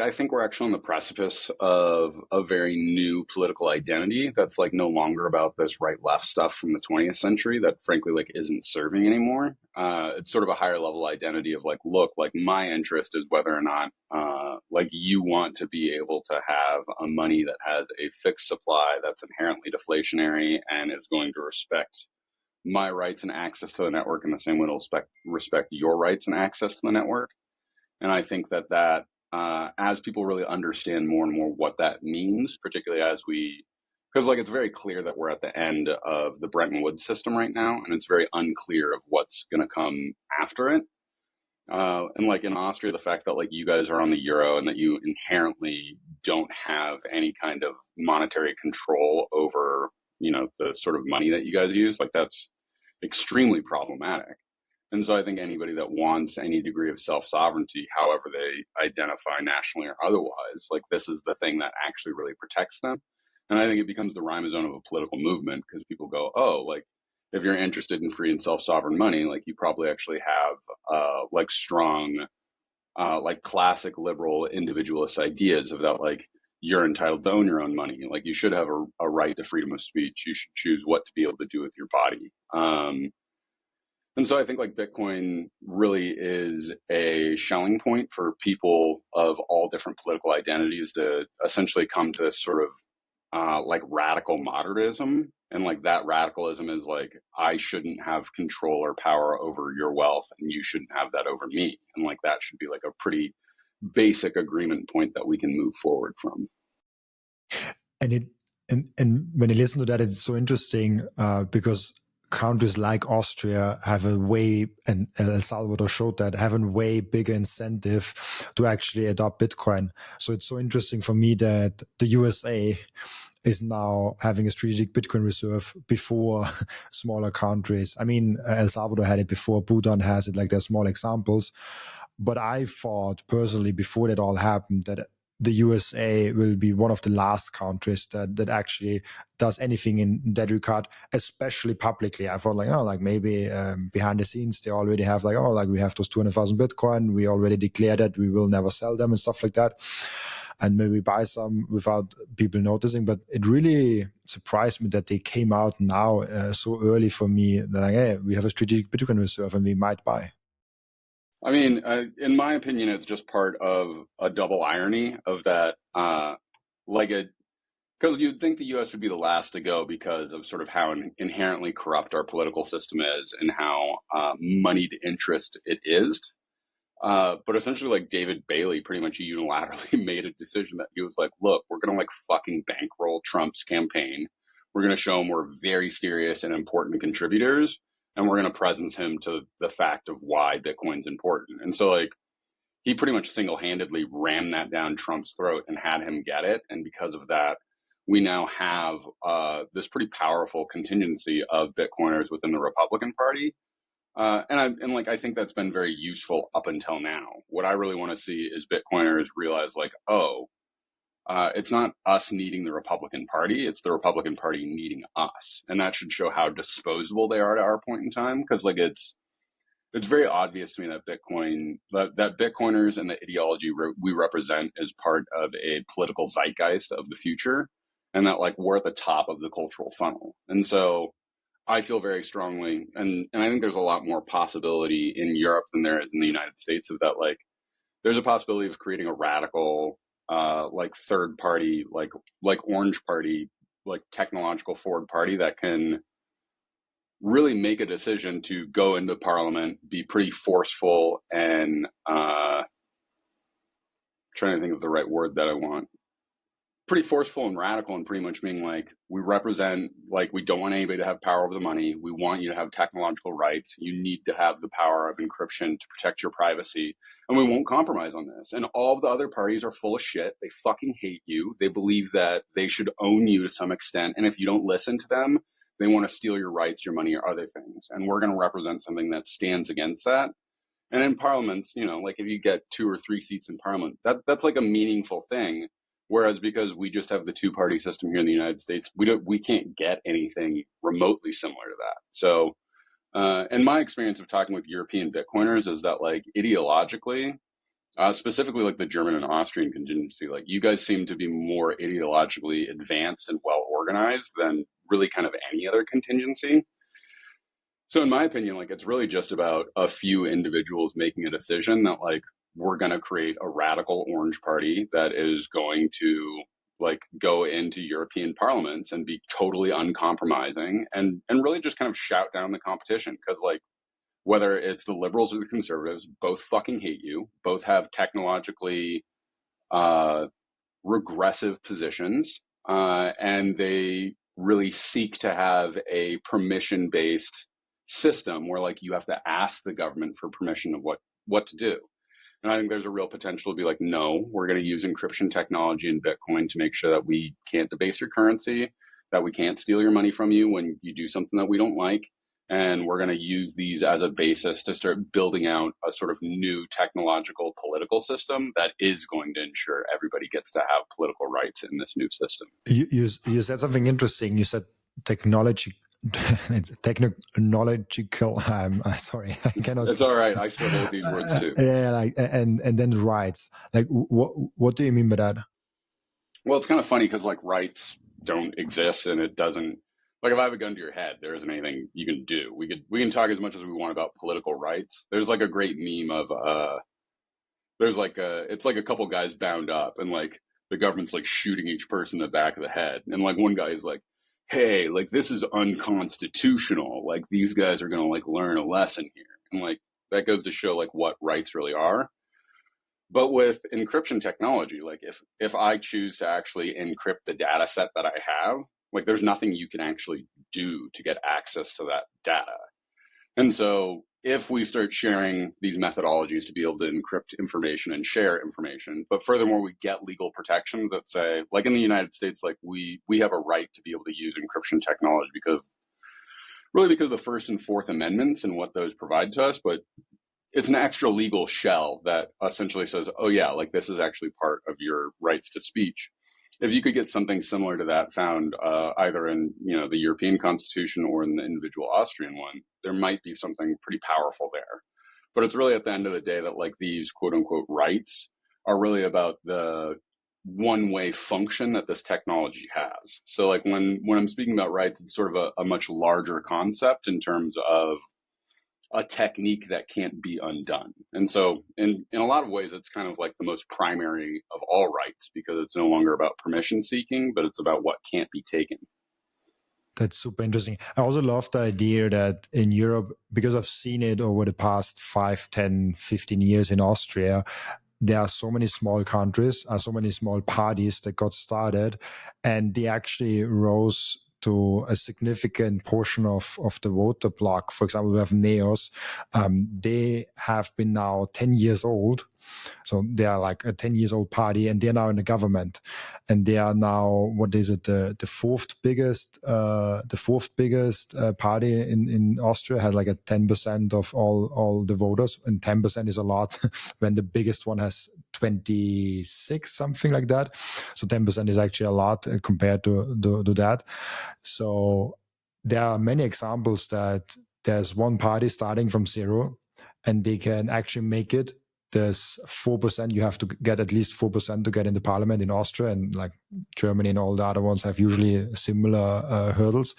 I think we're actually on the precipice of a very new political identity that's like no longer about this right left stuff from the 20th century that frankly like isn't serving anymore. It's sort of a higher level identity of like, look, like my interest is whether or not like you want to be able to have a money that has a fixed supply that's inherently deflationary and is going to respect my rights and access to the network in the same way it'll respect your rights and access to the network. And I think that as people really understand more and more what that means, particularly as because like it's very clear that we're at the end of the Bretton Woods system right now, and it's very unclear of what's going to come after it. And like in Austria, the fact that like you guys are on the euro and that you inherently don't have any kind of monetary control over, the sort of money that you guys use, like that's extremely problematic. And so I think anybody that wants any degree of self-sovereignty, however they identify nationally or otherwise, like this is the thing that actually really protects them. And I think it becomes the rhizome of a political movement because people go, oh, like if you're interested in free and self-sovereign money, like you probably actually have like strong, like classic liberal individualist ideas of that, like you're entitled to own your own money. Like you should have a right to freedom of speech. You should choose what to be able to do with your body. And so I think like Bitcoin really is a Schelling point for people of all different political identities to essentially come to this sort of like radical modernism. And like that radicalism is like, I shouldn't have control or power over your wealth and you shouldn't have that over me. And like that should be like a pretty basic agreement point that we can move forward from. And when you listen to that, it's so interesting because countries like Austria have a way, and El Salvador showed that, have a way bigger incentive to actually adopt Bitcoin. So it's so interesting for me that the USA is now having a strategic Bitcoin reserve before smaller countries. I mean, El Salvador had it before, Bhutan has it, like there's small examples. But I thought personally before that all happened that the USA will be one of the last countries that actually does anything in that regard, especially publicly. I thought like, oh, like maybe behind the scenes, they already have like, oh, like we have those 200,000 Bitcoin. We already declared that we will never sell them and stuff like that. And maybe buy some without people noticing. But it really surprised me that they came out now so early for me. That like, hey, we have a strategic Bitcoin reserve and we might buy. I mean, in my opinion, it's just part of a double irony of that, because you'd think the U.S. would be the last to go because of sort of how inherently corrupt our political system is and how moneyed interest it is. But essentially, like David Bailey pretty much unilaterally made a decision that he was like, look, we're going to like fucking bankroll Trump's campaign. We're going to show him we're very serious and important contributors. And we're going to presence him to the fact of why Bitcoin's important. And so like he pretty much single-handedly rammed that down Trump's throat and had him get it. And because of that, we now have this pretty powerful contingency of Bitcoiners within the Republican Party. And I think that's been very useful up until now. What I really want to see is Bitcoiners realize like, it's not us needing the Republican Party, it's the Republican Party needing us. And that should show how disposable they are to our point in time. Because like it's very obvious to me that that Bitcoiners and the ideology we represent is part of a political zeitgeist of the future. And that like we're at the top of the cultural funnel. And so I feel very strongly, and I think there's a lot more possibility in Europe than there is in the United States of that, like there's a possibility of creating a radical like third party, like Orange Party, like technological forward party that can really make a decision to go into parliament, be pretty forceful and trying to think of the right word that I want. Pretty forceful and radical and pretty much being like, we represent, like, we don't want anybody to have power over the money. We want you to have technological rights. You need to have the power of encryption to protect your privacy. And we won't compromise on this. And all of the other parties are full of shit. They fucking hate you. They believe that they should own you to some extent. And if you don't listen to them, they want to steal your rights, your money, or other things. And we're going to represent something that stands against that. And in parliaments, like if you get 2 or 3 seats in parliament, that's like a meaningful thing. Whereas because we just have the 2-party system here in the United States, we can't get anything remotely similar to that. So, and my experience of talking with European Bitcoiners is that like ideologically, specifically like the German and Austrian contingency. Like you guys seem to be more ideologically advanced and well organized than really kind of any other contingency. So in my opinion, like it's really just about a few individuals making a decision that like we're going to create a radical orange party that is going to like go into European parliaments and be totally uncompromising and really just kind of shout down the competition, because like whether it's the liberals or the conservatives, both fucking hate you, both have technologically regressive positions, and they really seek to have a permission based system where like you have to ask the government for permission of what to do. And I think there's a real potential to be like, no, we're going to use encryption technology and Bitcoin to make sure that we can't debase your currency, that we can't steal your money from you when you do something that we don't like. And we're going to use these as a basis to start building out a sort of new technological political system that is going to ensure everybody gets to have political rights in this new system. You said something interesting. You said technology. It's technological. I'm sorry, I cannot. It's all right. I struggle with these words too. Yeah, like and then rights. Like, what do you mean by that? Well, it's kind of funny because like rights don't exist, and it doesn't. Like if I have a gun to your head, there isn't anything you can do. We can talk as much as we want about political rights. There's like a great meme of there's like it's like a couple guys bound up, and like the government's like shooting each person in the back of the head, and like one guy is like, hey, like this is unconstitutional. Like these guys are gonna like learn a lesson here. And like that goes to show like what rights really are. But with encryption technology, like if I choose to actually encrypt the data set that I have, like there's nothing you can actually do to get access to that data. And so if we start sharing these methodologies to be able to encrypt information and share information, but furthermore, we get legal protections that say, like in the United States, like we have a right to be able to use encryption technology because of the First and Fourth Amendments and what those provide to us. But it's an extra legal shell that essentially says, oh yeah, like this is actually part of your rights to speech. If you could get something similar to that found either in the European Constitution or in the individual Austrian one, there might be something pretty powerful there. But it's really at the end of the day that like these quote unquote rights are really about the one-way function that this technology has. So like when I'm speaking about rights, it's sort of a much larger concept in terms of a technique that can't be undone. And so in a lot of ways, it's kind of like the most primary of all rights, because it's no longer about permission seeking, but it's about what can't be taken. That's super interesting. I also love the idea that in Europe, because I've seen it over the past 5, 10, 15 years in Austria, there are so many small countries, so many small parties that got started, and they actually rose to a significant portion of the voter bloc. For example, we have NEOS. They have been now 10 years old. So they are like a 10 years old party, and they're now in the government. And they are now, what is it, the fourth biggest party in Austria, has like a 10% of all the voters. And 10% is a lot when the biggest one has 26, something like that. So 10% is actually a lot compared to that. So there are many examples that there's one party starting from zero and they can actually make it. There's 4%. You have to get at least 4% to get in the parliament in Austria, and like Germany and all the other ones have usually similar hurdles.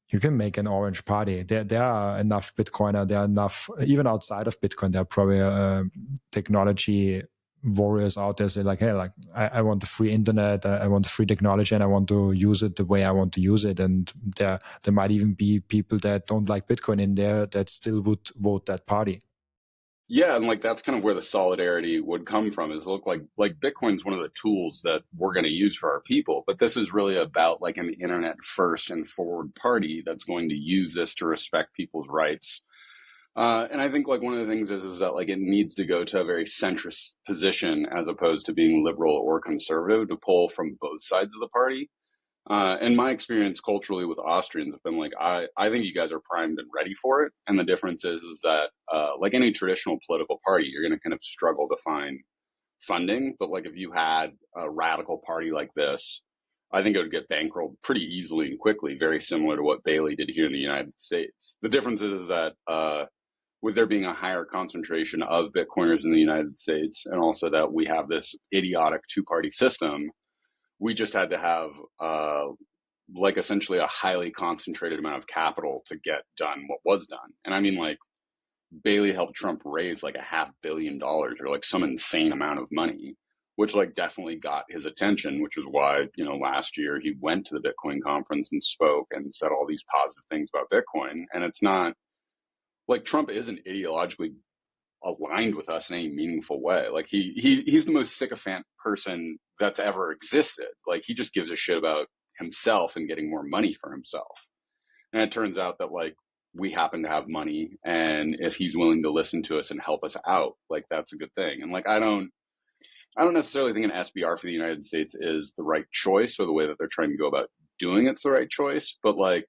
You can make an orange party. There are enough Bitcoiner. There are enough, even outside of Bitcoin, there are probably technology warriors out there say like, hey, like I want the free internet, I want the free technology, and I want to use it the way I want to use it. And there might even be people that don't like Bitcoin in there that still would vote that party. Yeah, and like that's kind of where the solidarity would come from, is look like Bitcoin's one of the tools that we're going to use for our people, but this is really about like an internet first and forward party that's going to use this to respect people's rights. And I think like one of the things is that like it needs to go to a very centrist position as opposed to being liberal or conservative to pull from both sides of the party. And my experience culturally with Austrians have been like, I think you guys are primed and ready for it. And the difference is that like any traditional political party, you're going to kind of struggle to find funding. But like if you had a radical party like this, I think it would get bankrolled pretty easily and quickly, very similar to what Bailey did here in the United States. The difference is that with there being a higher concentration of Bitcoiners in the United States, and also that we have this idiotic two-party system, we just had to have like essentially a highly concentrated amount of capital to get done what was done. And I mean, like, Bailey helped Trump raise like $500 million or like some insane amount of money, which like definitely got his attention, which is why, you know, last year he went to the Bitcoin conference and spoke and said all these positive things about Bitcoin. And it's not like Trump isn't ideologically aligned with us in any meaningful way. Like he's the most sycophant person that's ever existed. Like he just gives a shit about himself and getting more money for himself. And it turns out that like we happen to have money, and if he's willing to listen to us and help us out, like that's a good thing. And like I don't necessarily think an SBR for the United States is the right choice, or the way that they're trying to go about doing it's the right choice. But like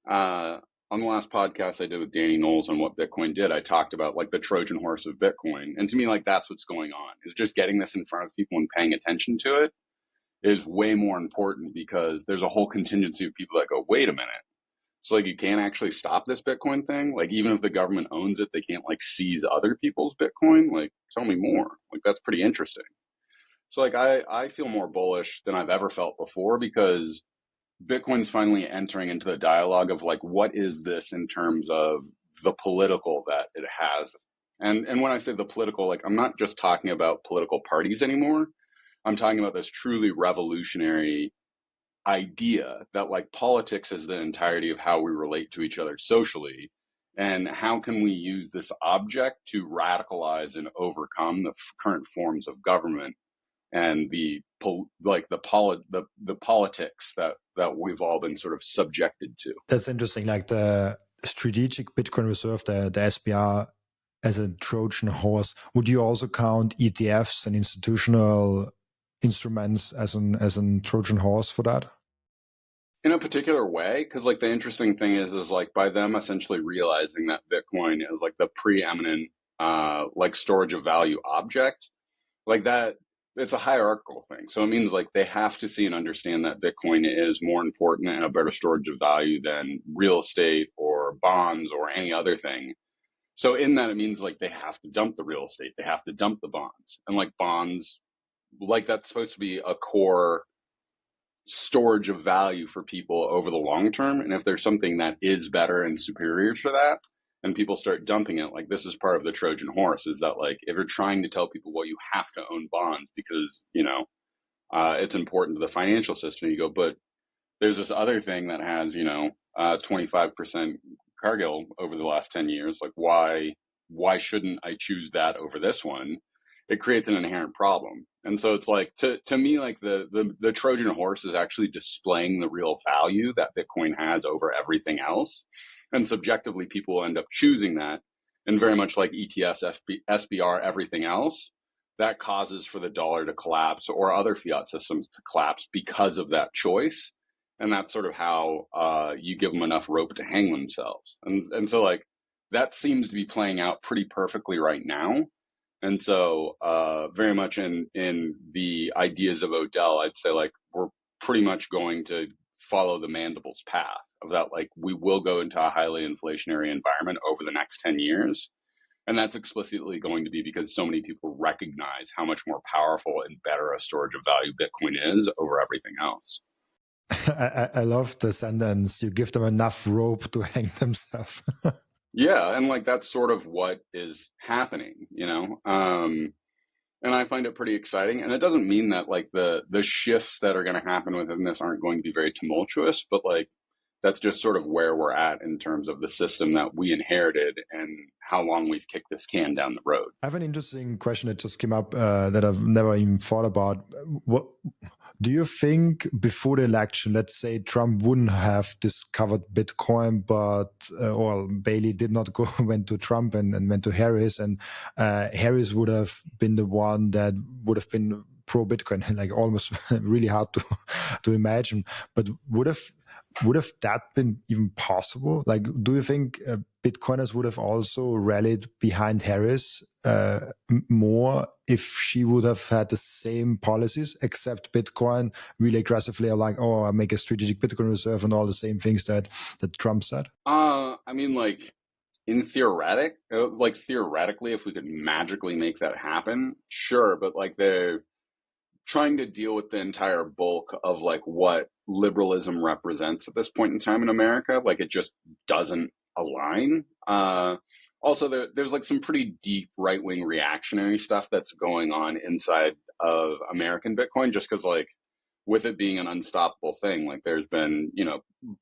on the last podcast I did with Danny Knowles on what Bitcoin did, I talked about like the Trojan horse of Bitcoin. And to me, like that's what's going on, is just getting this in front of people and paying attention to it is way more important, because there's a whole contingency of people that go, wait a minute. So like you can't actually stop this Bitcoin thing. Like even if the government owns it, they can't like seize other people's Bitcoin. Like tell me more. Like that's pretty interesting. So like I feel more bullish than I've ever felt before, because Bitcoin's finally entering into the dialogue of like, what is this in terms of the political that it has? And when I say the political, like I'm not just talking about political parties anymore. I'm talking about this truly revolutionary idea that like politics is the entirety of how we relate to each other socially, and how can we use this object to radicalize and overcome the current forms of government and the politics that we've all been sort of subjected to. That's interesting. Like the strategic Bitcoin reserve, the SBR, as a Trojan horse. Would you also count ETFs and institutional instruments as an Trojan horse for that? In a particular way, because like the interesting thing is like by them essentially realizing that Bitcoin is like the preeminent like storage of value object, like that, it's a hierarchical thing. So it means like they have to see and understand that Bitcoin is more important and a better storage of value than real estate or bonds or any other thing. So in that, it means like they have to dump the real estate, they have to dump the bonds, and like bonds, like that's supposed to be a core storage of value for people over the long term. And if there's something that is better and superior to that, and people start dumping it, like this is part of the Trojan horse, is that like if you're trying to tell people, well, you have to own bonds because, you know, it's important to the financial system, you go, but there's this other thing that has, you know, 25% Cargill over the last 10 years. Like why shouldn't I choose that over this one? It creates an inherent problem. And so it's like, to me, like the Trojan horse is actually displaying the real value that Bitcoin has over everything else. And subjectively, people will end up choosing that. And very much like ETFs, SBR, everything else, that causes for the dollar to collapse or other fiat systems to collapse because of that choice. And that's sort of how you give them enough rope to hang themselves. And so like that seems to be playing out pretty perfectly right now. And so very much in the ideas of Odell, I'd say like we're pretty much going to follow the mandible's path of that. Like we will go into a highly inflationary environment over the next 10 years. And that's explicitly going to be because so many people recognize how much more powerful and better a storage of value Bitcoin is over everything else. I love the sentence, you give them enough rope to hang themselves. Yeah, and like that's sort of what is happening, you know? And I find it pretty exciting. And it doesn't mean that like the shifts that are going to happen within this aren't going to be very tumultuous, but like that's just sort of where we're at in terms of the system that we inherited and how long we've kicked this can down the road. I have an interesting question that just came up that I've never even thought about. What do you think before the election, let's say Trump wouldn't have discovered Bitcoin, but or Bailey did not go, went to Trump and went to Harris, and Harris would have been the one that would have been pro Bitcoin, like almost really hard to imagine, but would have that been even possible? Like, do you think Bitcoiners would have also rallied behind Harris more if she would have had the same policies, except Bitcoin really aggressively are like, oh, I make a strategic Bitcoin reserve and all the same things that Trump said? I mean, like, in theoretically, if we could magically make that happen, sure. But like they're trying to deal with the entire bulk of like what liberalism represents at this point in time in America. Like it just doesn't align. Also, there's like some pretty deep right-wing reactionary stuff that's going on inside of American Bitcoin, just because like with it being an unstoppable thing, like there's been,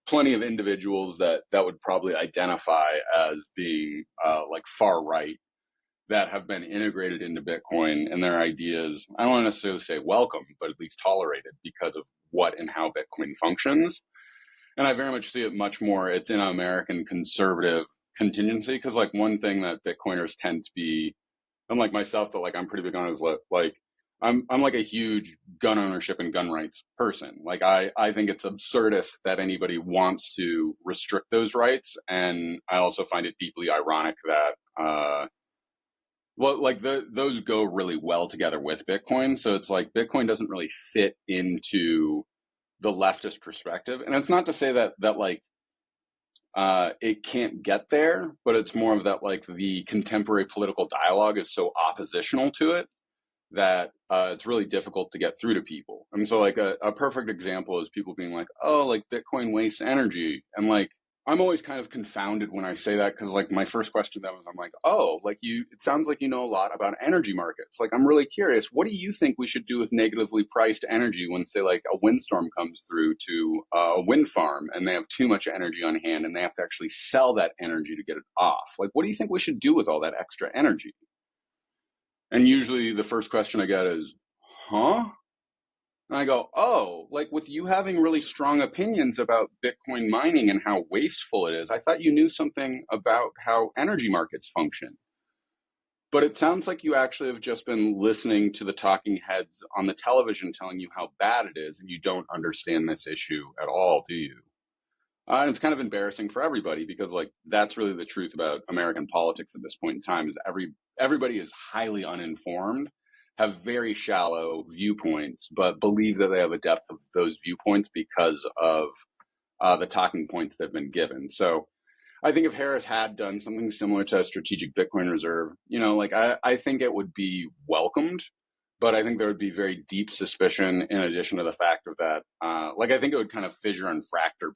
plenty of individuals that would probably identify as being like far right that have been integrated into Bitcoin, and their ideas, I don't want to necessarily say welcome, but at least tolerated because of what and how Bitcoin functions. And I very much see it much more, it's in an American conservative contingency, because like one thing that Bitcoiners tend to be, unlike myself, that like I'm pretty big on is like I'm like a huge gun ownership and gun rights person. Like I think it's absurdist that anybody wants to restrict those rights, and I also find it deeply ironic that those go really well together with Bitcoin. So it's like Bitcoin doesn't really fit into the leftist perspective, and it's not to say that like it can't get there, but it's more of that like the contemporary political dialogue is so oppositional to it that it's really difficult to get through to people. I mean, so like a perfect example is people being like, oh, like Bitcoin wastes energy. And like, I'm always kind of confounded when I say that, because like my first question to them was, I'm like, oh, like it sounds like you know a lot about energy markets. Like, I'm really curious, what do you think we should do with negatively priced energy when, say, like a windstorm comes through to a wind farm and they have too much energy on hand and they have to actually sell that energy to get it off? Like, what do you think we should do with all that extra energy? And usually the first question I get is, huh? And I go, oh, like with you having really strong opinions about Bitcoin mining and how wasteful it is, I thought you knew something about how energy markets function. But it sounds like you actually have just been listening to the talking heads on the television telling you how bad it is, and you don't understand this issue at all, do you? And it's kind of embarrassing for everybody, because like that's really the truth about American politics at this point in time, is everybody is highly uninformed, have very shallow viewpoints, but believe that they have a depth of those viewpoints because of the talking points that have been given. So I think if Harris had done something similar to a strategic Bitcoin reserve, like I think it would be welcomed. But I think there would be very deep suspicion, in addition to the fact of that, like I think it would kind of fissure and fracture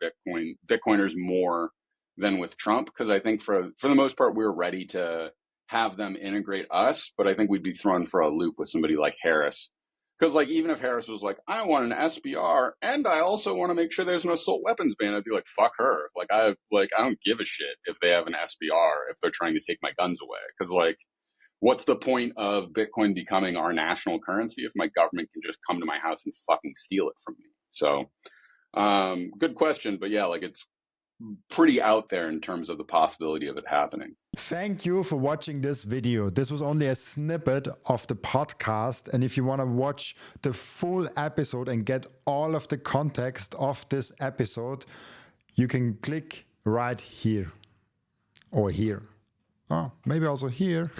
Bitcoiners more than with Trump, because I think for the most part, we're ready to have them integrate us, but I think we'd be thrown for a loop with somebody like Harris. Because like even if Harris was like, I want an SBR and I also want to make sure there's an assault weapons ban, I'd be like, fuck her. Like I don't give a shit if they have an SBR, if they're trying to take my guns away. Because like, what's the point of Bitcoin becoming our national currency if my government can just come to my house and fucking steal it from me? So, good question. But yeah, like it's pretty out there in terms of the possibility of it happening. Thank you for watching this video. This was only a snippet of the podcast. And if you want to watch the full episode and get all of the context of this episode, you can click right here or here. Oh, maybe also here.